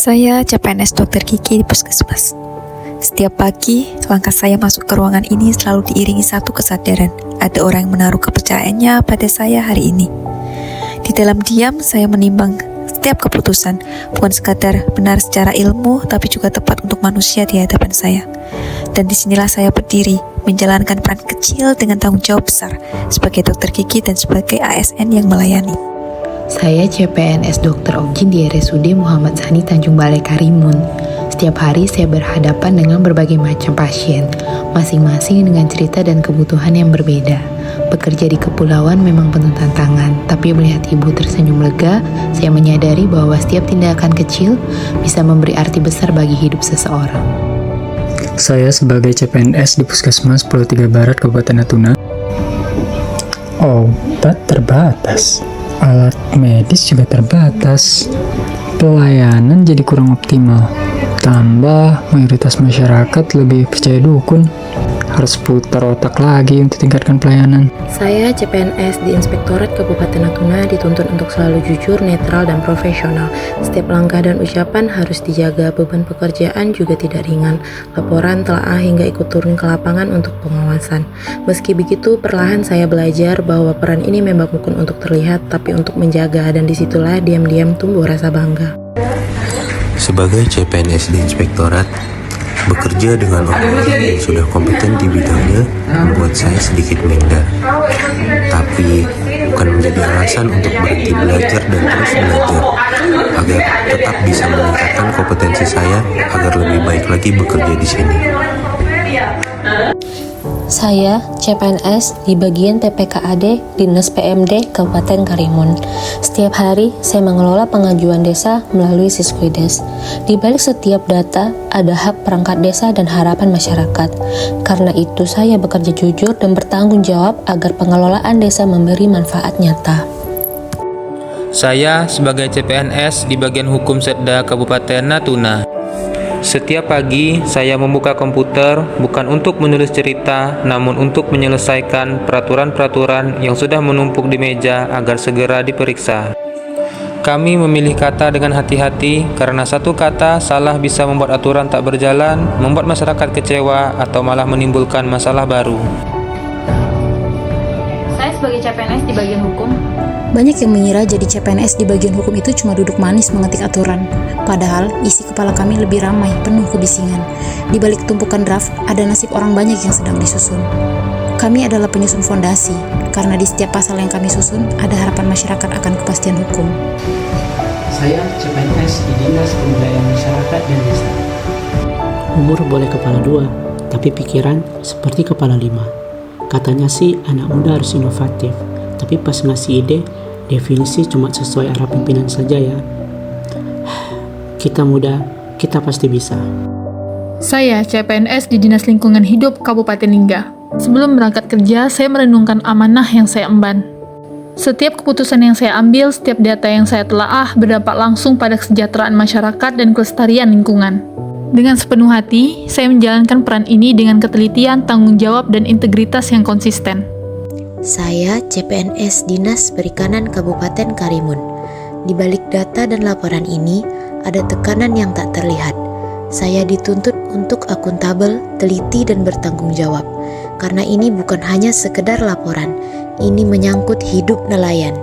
Saya CPNS Dr. Kiki di Puskesmas. Setiap pagi, langkah saya masuk ke ruangan ini selalu diiringi satu kesadaran. Ada orang yang menaruh kepercayaannya pada saya hari ini. Di dalam diam, saya menimbang setiap keputusan, bukan sekadar benar secara ilmu, tapi juga tepat untuk manusia di hadapan saya. Dan disinilah saya berdiri, menjalankan peran kecil dengan tanggung jawab besar, sebagai Dr. Kiki dan sebagai ASN yang melayani. Saya CPNS Dr. Ogin di RSUD Muhammad Sani Tanjung Balai Karimun. Setiap hari saya berhadapan dengan berbagai macam pasien, masing-masing dengan cerita dan kebutuhan yang berbeda. Bekerja di kepulauan memang penuh tantangan, tapi melihat ibu tersenyum lega, saya menyadari bahwa setiap tindakan kecil bisa memberi arti besar bagi hidup seseorang. Saya sebagai CPNS di Puskesmas Pulau Tiga Barat, Kabupaten Natuna. Obat terbatas, alat medis juga terbatas, pelayanan jadi kurang optimal, tambah mayoritas masyarakat lebih percaya dukun. Harus putar otak lagi untuk tingkatkan pelayanan. Saya CPNS di Inspektorat Kabupaten Natuna dituntut untuk selalu jujur, netral, dan profesional. Setiap langkah dan ucapan harus dijaga, beban pekerjaan juga tidak ringan. Laporan, telaah, hingga ikut turun ke lapangan untuk pengawasan. Meski begitu, perlahan saya belajar bahwa peran ini memang bukan untuk terlihat, tapi untuk menjaga, dan disitulah diam-diam tumbuh rasa bangga. Sebagai CPNS di Inspektorat, bekerja dengan orang-orang yang sudah kompeten di bidangnya membuat saya sedikit minder. Tapi bukan menjadi alasan untuk berhenti belajar dan terus belajar, agar tetap bisa meningkatkan kompetensi saya agar lebih baik lagi bekerja di sini. Saya CPNS di bagian PPKAD Dinas PMD Kabupaten Karimun. Setiap hari saya mengelola pengajuan desa melalui Siskuides. Di balik setiap data ada hak perangkat desa dan harapan masyarakat. Karena itu saya bekerja jujur dan bertanggung jawab agar pengelolaan desa memberi manfaat nyata. Saya sebagai CPNS di bagian hukum Setda Kabupaten Natuna. Setiap pagi, saya membuka komputer bukan untuk menulis cerita, namun untuk menyelesaikan peraturan-peraturan yang sudah menumpuk di meja agar segera diperiksa. Kami memilih kata dengan hati-hati karena satu kata salah bisa membuat aturan tak berjalan, membuat masyarakat kecewa, atau malah menimbulkan masalah baru. Saya sebagai CPNS di bagian hukum. Banyak yang mengira jadi CPNS di bagian hukum itu cuma duduk manis mengetik aturan. Padahal isi kepala kami lebih ramai, penuh kebisingan. Di balik tumpukan draft, ada nasib orang banyak yang sedang disusun. Kami adalah penyusun fondasi, karena di setiap pasal yang kami susun, ada harapan masyarakat akan kepastian hukum. Saya CPNS di Dinas Pemberdayaan Masyarakat dan Desa. Umur boleh kepala 2, tapi pikiran seperti kepala 5. Katanya sih anak muda harus inovatif, tapi pas ngasih ide, definisi cuma sesuai arah pimpinan saja ya. Kita muda, kita pasti bisa. Saya CPNS di Dinas Lingkungan Hidup Kabupaten Lingga. Sebelum berangkat kerja, saya merenungkan amanah yang saya emban. Setiap keputusan yang saya ambil, setiap data yang saya telaah berdampak langsung pada kesejahteraan masyarakat dan kelestarian lingkungan. Dengan sepenuh hati, saya menjalankan peran ini dengan ketelitian, tanggung jawab, dan integritas yang konsisten. Saya CPNS Dinas Perikanan Kabupaten Karimun. Di balik data dan laporan ini, ada tekanan yang tak terlihat. Saya dituntut untuk akuntabel, teliti, dan bertanggung jawab. Karena ini bukan hanya sekedar laporan, ini menyangkut hidup nelayan.